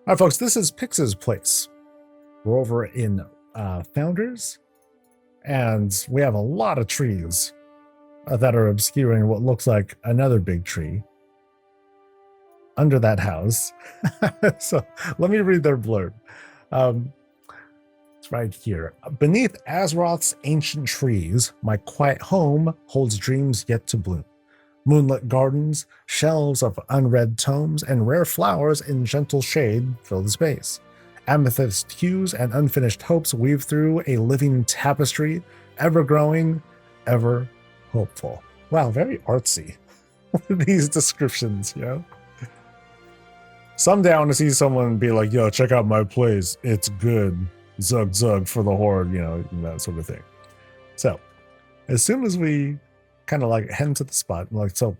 All right, folks, this is Pixx's place. We're over in Founders, and we have a lot of trees that are obscuring what looks like another big tree under that house. So let me read their blurb. It's right here. Beneath Azeroth's ancient trees, my quiet home holds dreams yet to bloom. Moonlit gardens, shelves of unread tomes, and rare flowers in gentle shade fill the space. Amethyst hues and unfinished hopes weave through a living tapestry, ever growing, ever hopeful. Wow, very artsy. These descriptions, you know? Someday I want to see someone be like, yo, check out my place. It's good. Zug zug for the horde, you know, that sort of thing. So, as soon as we kind of like head to the spot, like, so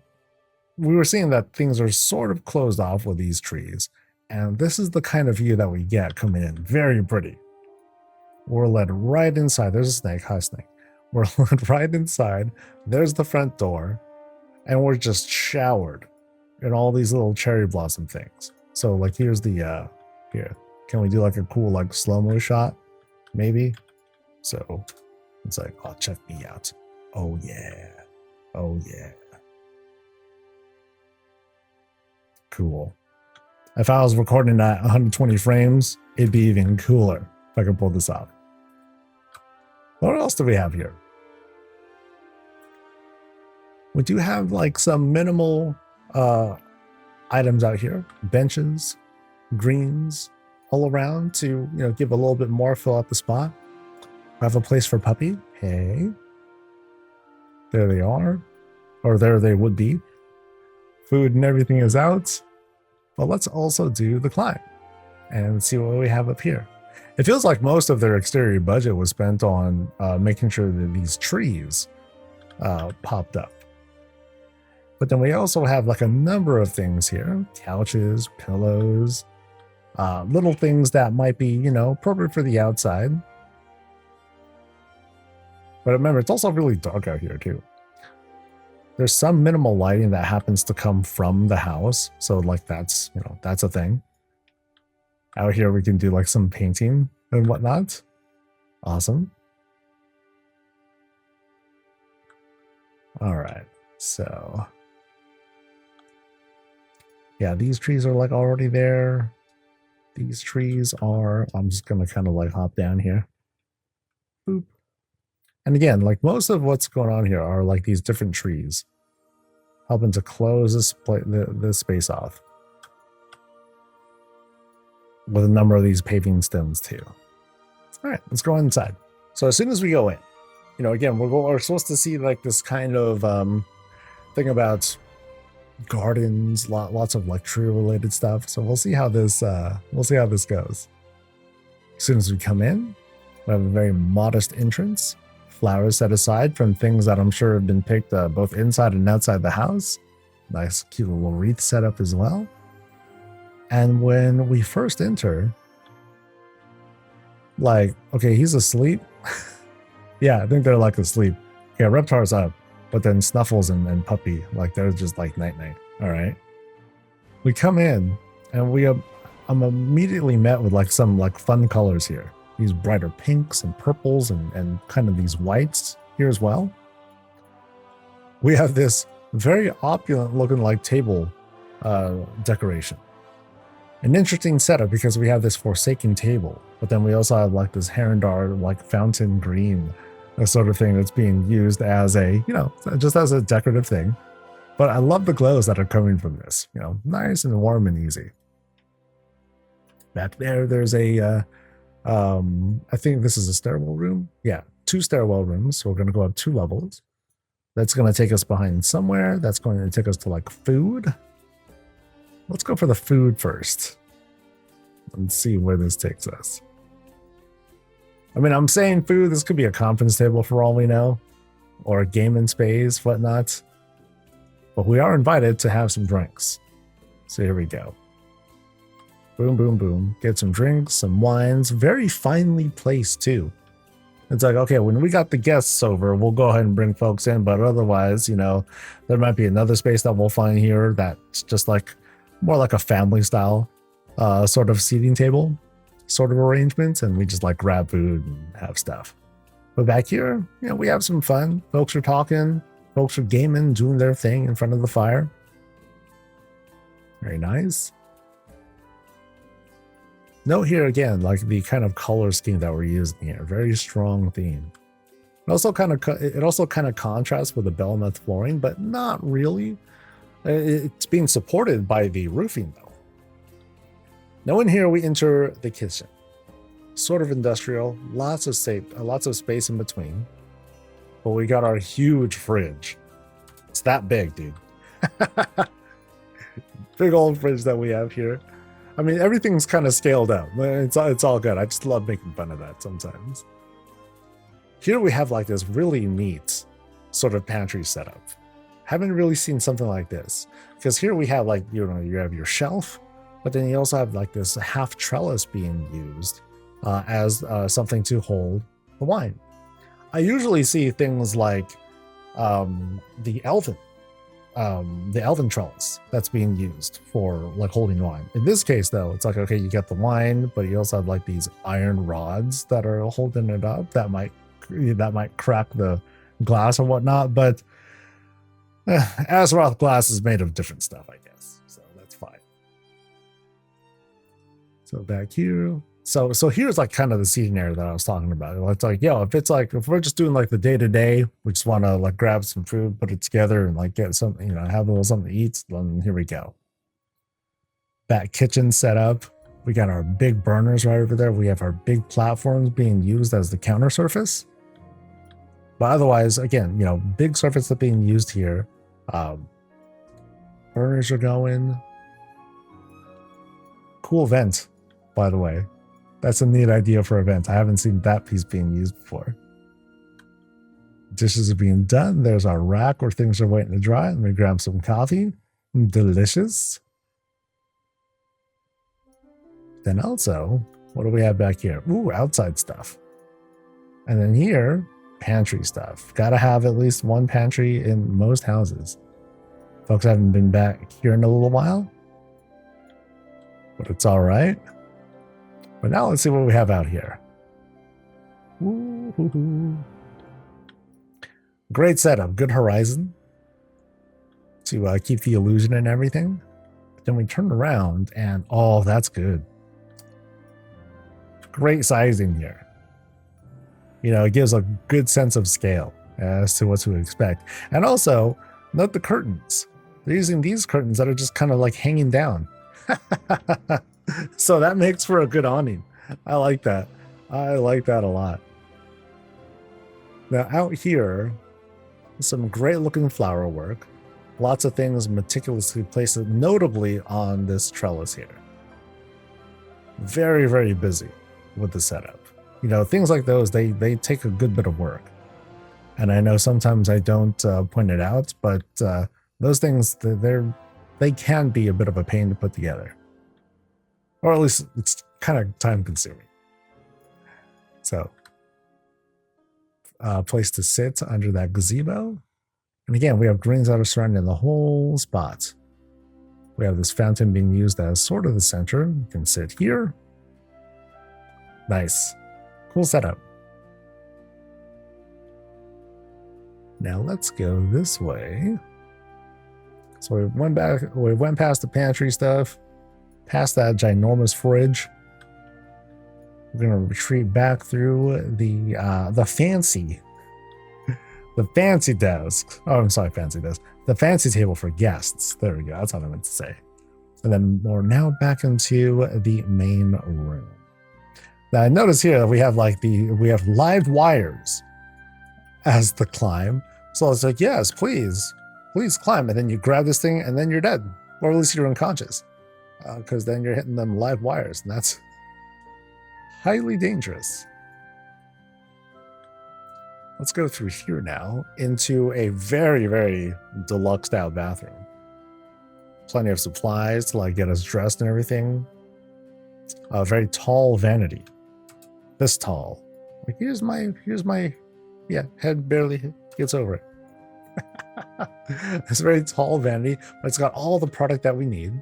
we were seeing that things are sort of closed off with these trees, and this is the kind of view that we get coming in. Very pretty. We're led right inside. There's a snake. Hi, snake. We're led right inside. There's the front door, and we're just showered in all these little cherry blossom things. So like, here's the here, can we do like a cool like slow-mo shot maybe? So it's like, oh, check me out. Oh yeah. Oh yeah. Cool. If I was recording at 120 frames, it'd be even cooler if I could pull this off. What else do we have here? We do have like some minimal items out here. Benches, greens all around to, you know, give a little bit more, fill out the spot. We have a place for Puppy. Hey. There they are. Or there they would be. Food and everything is out. But let's also do the climb and see what we have up here. It feels like most of their exterior budget was spent on making sure that these trees popped up. But then we also have like a number of things here. Couches, pillows, little things that might be, you know, appropriate for the outside. But remember, it's also really dark out here too. There's some minimal lighting that happens to come from the house. So like that's, you know, that's a thing. Out here we can do like some painting and whatnot. Awesome. All right, so yeah, these trees are like already there. These trees are, I'm just gonna kind of like hop down here. Boop. And again, like most of what's going on here are like these different trees helping to close this space off with a number of these paving stems too. All right, let's go inside. So as soon as we go in, you know, again, we're supposed to see like this kind of thing about gardens, lots of like tree related stuff. So we'll see how this goes. As soon as we come in, we have a very modest entrance. Flowers set aside from things that I'm sure have been picked both inside and outside the house. Nice cute little wreath setup as well. And when we first enter, like, okay, he's asleep. Yeah, I think they're like asleep. Yeah, Reptar's up, but then Snuffles and Puppy, like they're just like night night. All right. We come in and I'm immediately met with like some like fun colors here. These brighter pinks and purples and kind of these whites here as well. We have this very opulent looking like table decoration. An interesting setup because we have this Forsaken table, but then we also have like this Herondar like fountain green sort of thing that's being used as a, you know, just as a decorative thing. But I love the glows that are coming from this, you know, nice and warm and easy. Back there's a I think this is a stairwell room. Yeah, 2 stairwell rooms. So we're going to go up 2 levels. That's going to take us behind somewhere. That's going to take us to like food. Let's go for the food first and see where this takes us. I mean, I'm saying food. This could be a conference table for all we know, or a gaming space, whatnot. But we are invited to have some drinks. So here we go. Boom, boom, boom. Get some drinks, some wines. Very finely placed, too. It's like, okay, when we got the guests over, we'll go ahead and bring folks in. But otherwise, you know, there might be another space that we'll find here that's just like more like a family style sort of seating table sort of arrangements, and we just like grab food and have stuff. But back here, you know, we have some fun. Folks are talking, folks are gaming, doing their thing in front of the fire. Very nice. Note here again, like the kind of color scheme that we're using here. Very strong theme. It also kind of contrasts with the Belemeth flooring, but not really. It's being supported by the roofing though. Now in here we enter the kitchen. Sort of industrial, lots of space in between. But we got our huge fridge. It's that big, dude. Big old fridge that we have here. I mean, everything's kind of scaled up. It's all good. I just love making fun of that sometimes. Here we have like this really neat sort of pantry setup. Haven't really seen something like this. Because here we have like, you know, you have your shelf, but then you also have like this half trellis being used as something to hold the wine. I usually see things like the Elven trellis that's being used for like holding wine. In this case though, it's like, okay, you get the wine, but you also have like these iron rods that are holding it up that might crack the glass or whatnot, but Azeroth glass is made of different stuff, I guess, so that's fine. So back here, so here's like kind of the seating area that I was talking about. It's like, yo, if we're just doing like the day-to-day, we just want to like grab some food, put it together, and like get something, you know, have a little something to eat, then here we go. That kitchen set up. We got our big burners right over there. We have our big platforms being used as the counter surface. But otherwise, again, you know, big surface that's being used here. Burners are going. Cool vent, by the way. That's a neat idea for a vent. I haven't seen that piece being used before. Dishes are being done. There's our rack where things are waiting to dry. Let me grab some coffee. Delicious. Then also, what do we have back here? Ooh, outside stuff. And then here, pantry stuff. Gotta have at least one pantry in most houses. Folks haven't been back here in a little while, but it's all right. But now let's see what we have out here. Ooh. Great setup, good horizon to keep the illusion and everything. But then we turn around and, oh, that's good. Great sizing here. You know, it gives a good sense of scale as to what to expect. And also, note the curtains. They're using these curtains that are just kind of like hanging down. So that makes for a good awning. I like that. I like that a lot. Now out here, some great looking flower work. Lots of things meticulously placed, notably on this trellis here. Very, very busy with the setup. You know, things like those, they take a good bit of work. And I know sometimes I don't point it out, but those things, they can be a bit of a pain to put together. Or at least it's kind of time consuming. So, place to sit under that gazebo. And again, we have greens that are surrounding the whole spot. We have this fountain being used as sort of the center. You can sit here. Nice. Cool setup. Now let's go this way. So we went past the pantry stuff, past that ginormous fridge. We're gonna retreat back through the fancy desk. Oh, I'm sorry, fancy desk. The fancy table for guests. There we go. That's what I meant to say. And then we're now back into the main room. Now I notice here that we have live wires as the climb. So it's like, yes, please climb. And then you grab this thing and then you're dead. Or at least you're unconscious. Because then you're hitting them live wires. And that's highly dangerous. Let's go through here now into a very, very deluxe style bathroom. Plenty of supplies to like get us dressed and everything. A very tall vanity. This tall. Like here's my head barely gets over it. It's a very tall vanity, but it's got all the product that we need.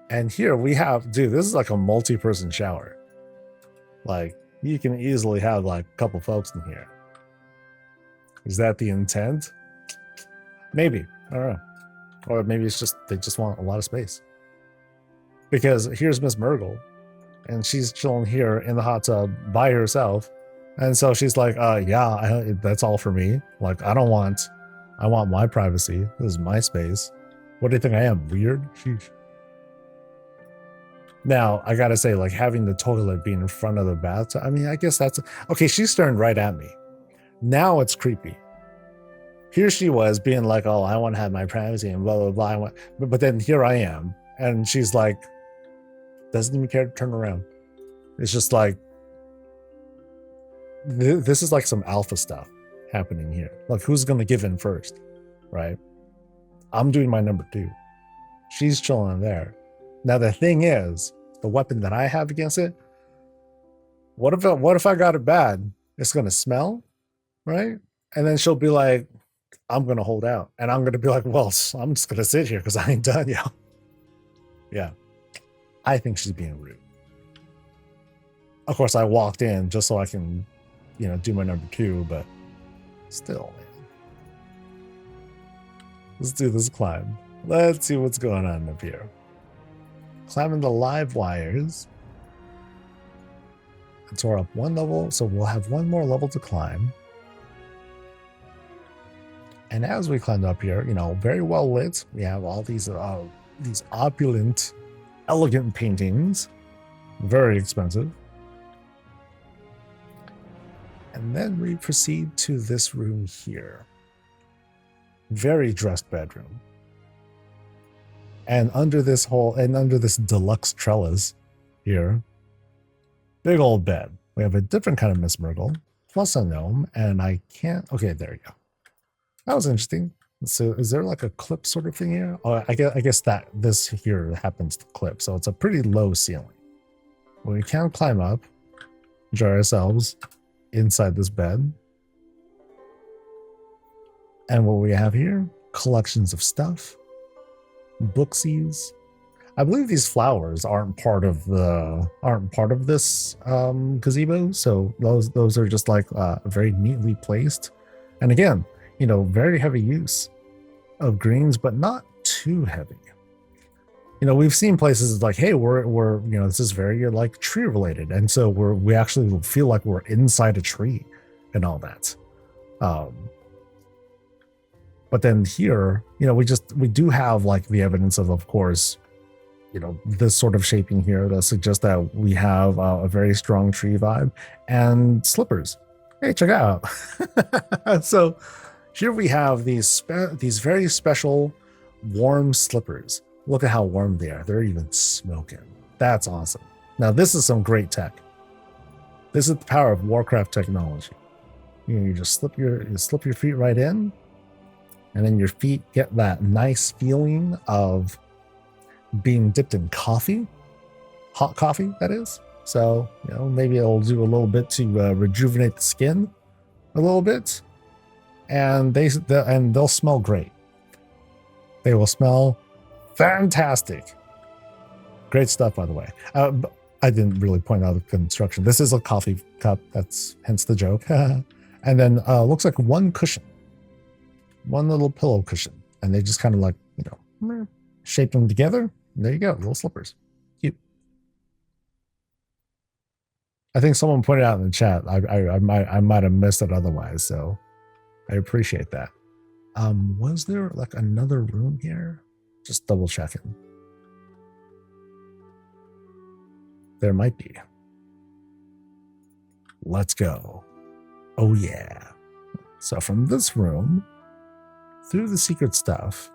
And here we have, dude, this is like a multi-person shower. Like, you can easily have like a couple folks in here. Is that the intent? Maybe. I don't know. Or maybe it's just, they just want a lot of space. Because here's Miss Murgle, and she's chilling here in the hot tub by herself. And so she's like, yeah, that's all for me. Like, I want my privacy. This is my space. What do you think I am? Weird? Sheesh. Now, I gotta say, like, having the toilet being in front of the bathtub, I mean, I guess that's, okay, she's staring right at me. Now it's creepy. Here she was being like, oh, I want to have my privacy and blah, blah, blah. But then here I am. And she's like, doesn't even care to turn around. It's just like, this is like some alpha stuff happening here. Like, who's going to give in first, right? I'm doing my number 2. She's chilling there. Now, the thing is, the weapon that I have against it, what if I got it bad? It's going to smell, right? And then she'll be like, I'm going to hold out. And I'm going to be like, well, I'm just going to sit here because I ain't done yet. Yeah. I think she's being rude. Of course, I walked in just so I can, do my number 2, but still, man. Let's do this climb. Let's see what's going on up here. Climbing the live wires. And so we're up 1 level, so we'll have 1 more level to climb. And as we climb up here, very well lit. We have all these opulent, elegant paintings. Very expensive. And then we proceed to this room here. Very dressed bedroom. And under this deluxe trellis here, big old bed. We have a different kind of Miss Myrtle, plus a gnome, and I can't, okay, there you go. That was interesting. So is there like a clip sort of thing here? Oh, I guess that this here happens to clip. So it's a pretty low ceiling. We can climb up, enjoy ourselves inside this bed. And what we have here, collections of stuff, booksies. I believe these flowers aren't part of this gazebo. So those are just like very neatly placed. And again, very heavy use of greens, but not too heavy. We've seen places like, hey, we're this is very like tree related, and so we actually feel like we're inside a tree and all that. But then here, we do have like the evidence of course, this sort of shaping here that suggests that we have a very strong tree vibe and slippers. Hey, check it out. So here we have these very special warm slippers. Look at how warm they are. They're even smoking. That's awesome. Now this is some great tech. This is the power of Warcraft technology. You just slip your feet right in, and then your feet get that nice feeling of being dipped in coffee, hot coffee, that is. So maybe it'll do a little bit to rejuvenate the skin a little bit. And they'll smell great. They will smell fantastic. Great stuff, by the way. I didn't really point out the construction. This is a coffee cup. That's hence the joke. And then looks like one cushion, one little pillow cushion, and they just kind of like shape them together. And there you go, little slippers. Cute. I think someone pointed out in the chat. I might have missed it otherwise. So. I appreciate that. Was there like another room here? Just double checking. There might be. Let's go. Oh yeah. So from this room, through the secret stuff,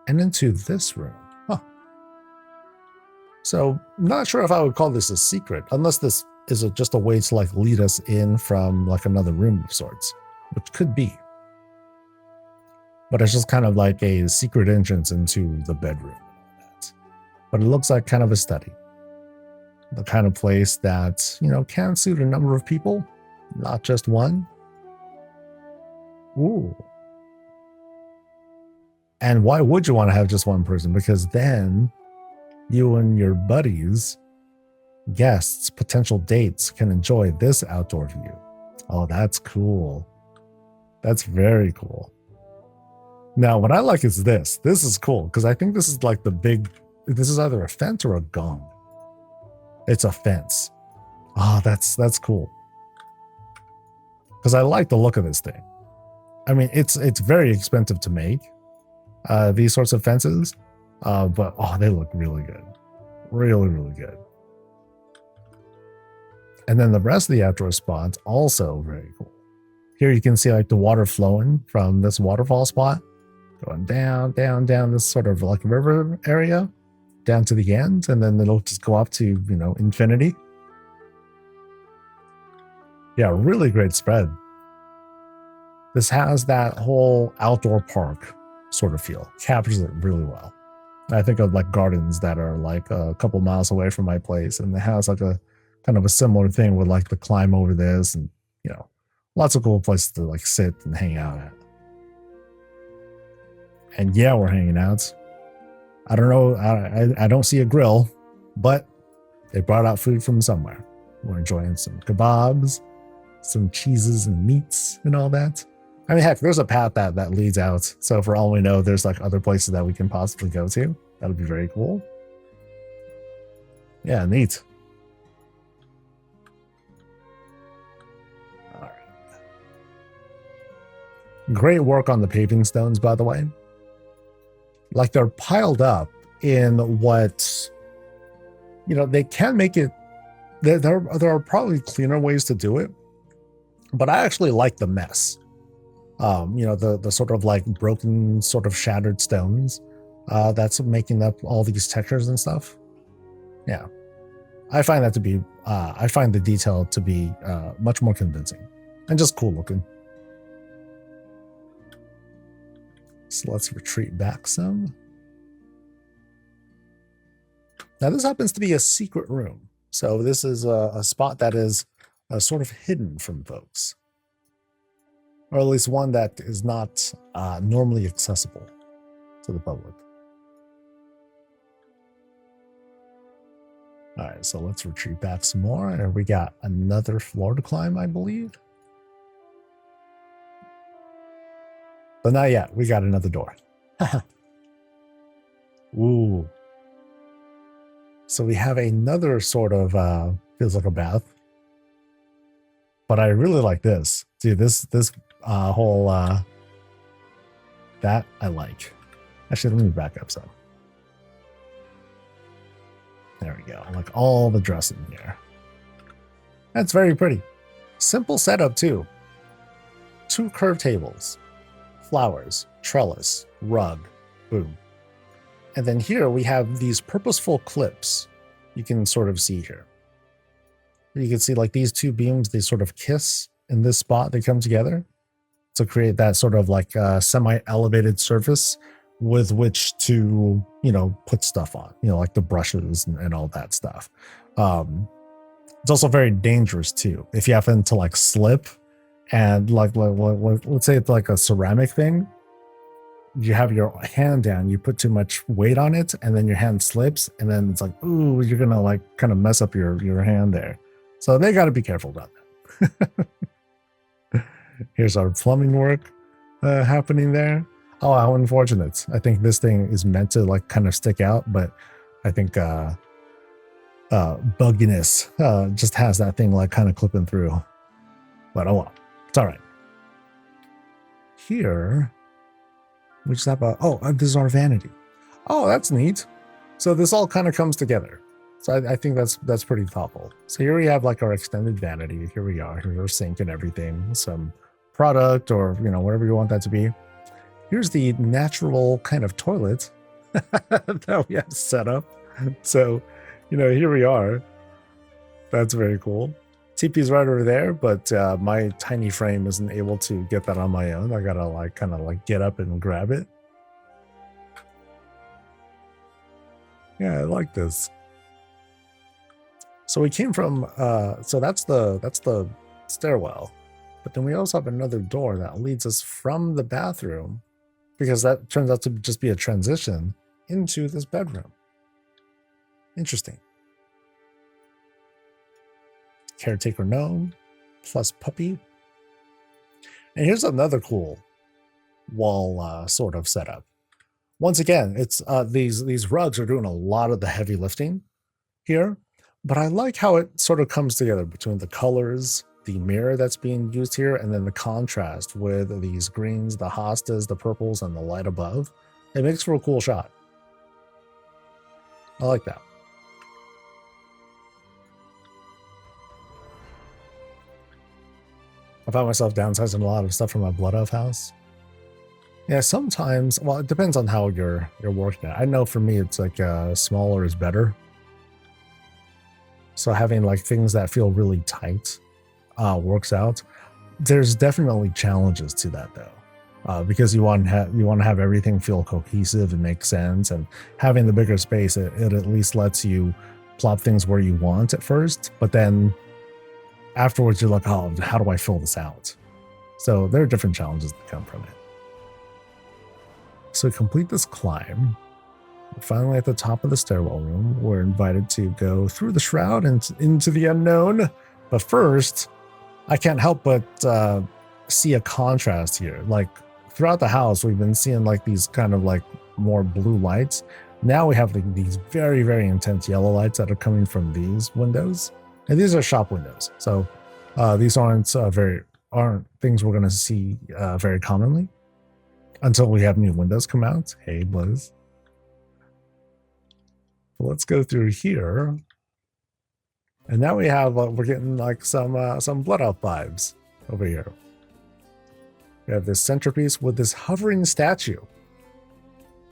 and into this room. Huh. So not sure if I would call this a secret, unless this is just a way to like lead us in from like another room of sorts. Which could be. But it's just kind of like a secret entrance into the bedroom. But it looks like kind of a study. The kind of place that, can suit a number of people, not just one. Ooh. And why would you want to have just one person? Because then You and your buddies, guests, potential dates can enjoy this outdoor view. Oh, that's cool. That's very cool. Now, what I like is this. This is cool because I think this is like this is either a fence or a gong. It's a fence. Oh, that's cool. Because I like the look of this thing. I mean, it's very expensive to make these sorts of fences, but oh, they look really good. Really, really good. And then the rest of the outdoor spots also very cool. Here you can see like the water flowing from this waterfall spot, going down, down, down this sort of like river area, down to the end, and then it'll just go up to, you know, infinity. Yeah, really great spread. This has that whole outdoor park sort of feel, captures it really well. I think of like gardens that are like a couple miles away from my place, and it has like a kind of a similar thing with like the climb over this, and you know, lots of cool places to like sit and hang out at. And yeah, we're hanging out. I don't know, I don't see a grill, but they brought out food from somewhere. We're enjoying some kebabs, some cheeses and meats and all that. I mean, heck, there's a path that leads out. So for all we know, there's like other places that we can possibly go to. That'll be very cool. Yeah, neat. All right. Great work on the paving stones, by the way. Like they're piled up in what, you know, they can make it. There are probably cleaner ways to do it, but I actually like the mess. You know, the sort of like broken, sort of shattered stones that's making up all these textures and stuff. Yeah, I find that to be, I find the detail to be much more convincing and just cool looking. So let's retreat back some. Now this happens to be a secret room. So this is a spot that is sort of hidden from folks. Or at least one that is not normally accessible to the public. All right, so let's retreat back some more. And we got another floor to climb, I believe. But not yet. We got another door. Ooh. So we have another sort of, feels like a bath. But I really like this. Dude, this whole, that I like. Actually, let me back up some. There we go. Like all the dressing here. That's very pretty. Simple setup too. 2 curved tables. Flowers, trellis, rug, boom. And then here we have these purposeful clips you can sort of see here. You can see like these 2 beams, they sort of kiss in this spot, they come together to create that sort of like semi-elevated surface with which to, you know, put stuff on, you know, like the brushes and all that stuff. It's also very dangerous too. If you happen to like slip and like let's say it's like a ceramic thing, you have your hand down, you put too much weight on it, and then your hand slips, and then it's like, ooh, you're gonna like kind of mess up your hand there. So they got to be careful about that. Here's our plumbing work happening there. Oh, how unfortunate. I think this thing is meant to like kind of stick out, but I think bugginess just has that thing like kind of clipping through. But oh well, it's all right. Here, we just have this is our vanity. Oh, that's neat. So this all kind of comes together. So I think that's pretty thoughtful. So here we have like our extended vanity. Here we are. Here's our sink and everything. Some product or, you know, whatever you want that to be. Here's the natural kind of toilet that we have set up. So, you know, here we are. That's very cool. TP's right over there, but my tiny frame isn't able to get that on my own. I gotta like kind of like get up and grab it. Yeah, I like this. So we came from so that's the stairwell, but then we also have another door that leads us from the bathroom, because that turns out to just be a transition into this bedroom. Interesting. Caretaker gnome plus puppy. And here's another cool wall sort of setup. Once again, it's these rugs are doing a lot of the heavy lifting here, but I like how it sort of comes together between the colors, the mirror that's being used here, and then the contrast with these greens, the hostas, the purples, and the light above. It makes for a cool shot. I like that. I found myself downsizing a lot of stuff from my Blood Elf house. Yeah, sometimes, well, it depends on how you're working at. I know for me, it's like smaller is better. So having like things that feel really tight works out. There's definitely challenges to that though, because you want to have everything feel cohesive and make sense. And having the bigger space, it at least lets you plop things where you want at first, but then afterwards you're like, oh, how do I fill this out? So there are different challenges that come from it. So complete this climb. We're finally at the top of the stairwell room. We're invited to go through the shroud and into the unknown. But first, I can't help but see a contrast here. Like throughout the house, we've been seeing like these kind of like more blue lights. Now we have like these very, very intense yellow lights that are coming from these windows. And these are shop windows. So these aren't things we're going to see very commonly until we have new windows come out. Hey, Blizz. Let's go through here. And now we have, we're getting like some Blood Elf vibes over here. We have this centerpiece with this hovering statue.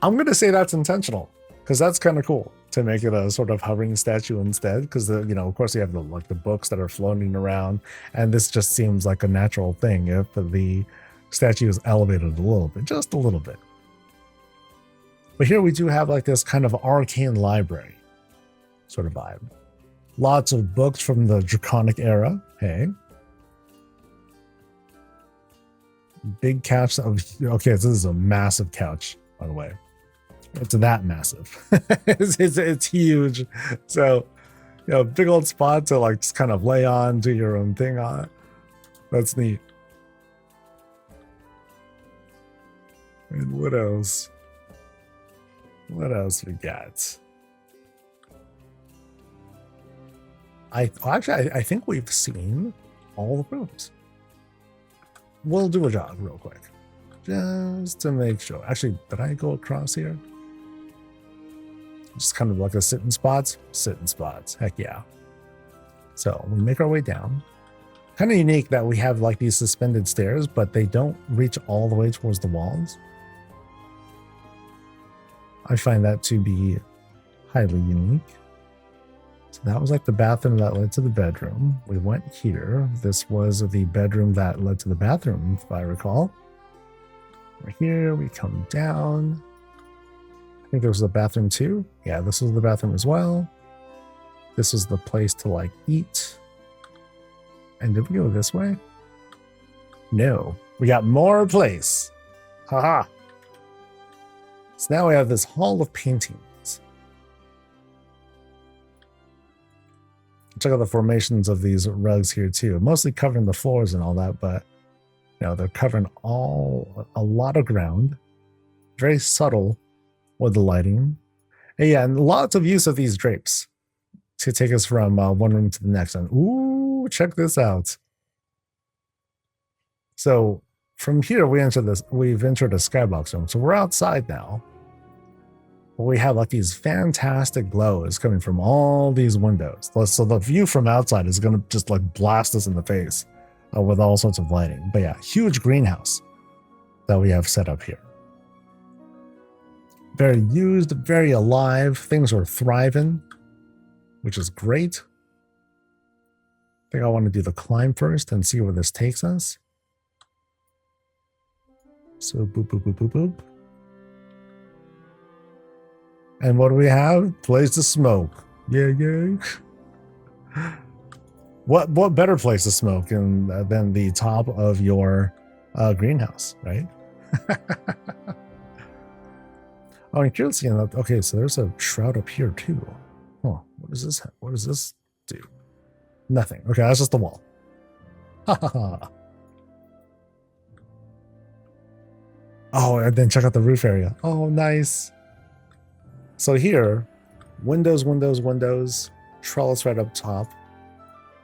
I'm going to say that's intentional because that's kind of cool to make it a sort of hovering statue instead. Because, you know, of course you have the books that are floating around. And this just seems like a natural thing if the statue is elevated a little bit, just a little bit. But here we do have like this kind of arcane library sort of vibe. Lots of books from the Draconic era. Hey. Big couch. Okay, this is a massive couch, by the way. It's that massive. it's huge. So, you know, big old spot to like just kind of lay on, do your own thing on. That's neat. And what else? What else we got? I think we've seen all the rooms. We'll do a jog real quick, just to make sure. Actually, did I go across here? Just kind of like a sitting spots. Heck yeah. So we make our way down. Kind of unique that we have like these suspended stairs, but they don't reach all the way towards the walls. I find that to be highly unique. So that was like the bathroom that led to the bedroom. We went here. This was the bedroom that led to the bathroom, if I recall. We're here, we come down. I think there was a bathroom too. Yeah, this was the bathroom as well. This was the place to like eat. And did we go this way? No, we got more place. Haha. So now we have this hall of paintings. Check out the formations of these rugs here too. Mostly covering the floors and all that, but you know, they're covering a lot of ground. Very subtle with the lighting. And yeah, and lots of use of these drapes to take us from one room to the next. And ooh, check this out. So from here we've entered a skybox room. So we're outside now. We have like these fantastic glows coming from all these windows. So the view from outside is going to just like blast us in the face with all sorts of lighting. But yeah, huge greenhouse that we have set up here. Very used, very alive. Things are thriving, which is great. I think I want to do the climb first and see where this takes us. So boop, boop, boop, boop, boop. And what do we have? Place to smoke. Yeah, yeah. What better place to smoke than the top of your greenhouse, right? Oh, and you're seeing that. Okay, so there's a shroud up here too. Oh, what is this? What does this do? Nothing. Okay, that's just the wall. Ha ha ha. Oh, and then check out the roof area. Oh, nice. So here, windows, windows, windows, trellis right up top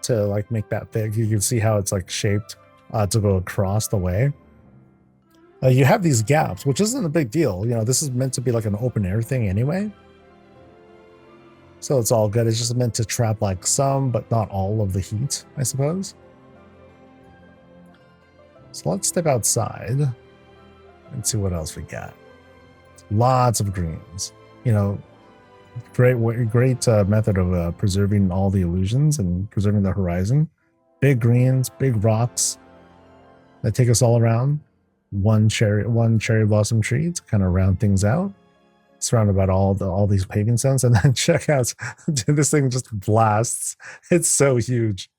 to like make that big. You can see how it's like shaped to go across the way. You have these gaps, which isn't a big deal. You know, this is meant to be like an open air thing anyway. So it's all good. It's just meant to trap like some, but not all of the heat, I suppose. So let's step outside and see what else we got. Lots of greens. You know, great method of preserving all the illusions and preserving the horizon. Big greens, big rocks that take us all around. One cherry blossom tree to kind of round things out. Surrounded by all these paving stones, and then check out, dude, this thing just blasts. It's so huge.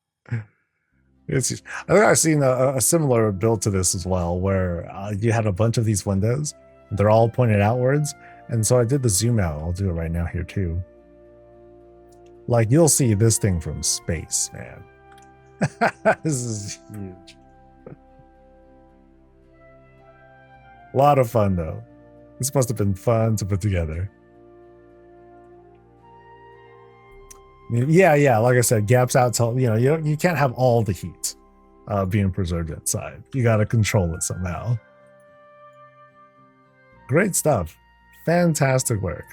It's huge. I think I've seen a similar build to this as well, where you had a bunch of these windows. They're all pointed outwards, and so I did the zoom out. I'll do it right now here too. Like, you'll see this thing from space, man. This is huge. A lot of fun though. This must have been fun to put together. Yeah. Like I said, gaps out till, you know, you can't have all the heat being preserved inside. You got to control it somehow. Great stuff. Fantastic work.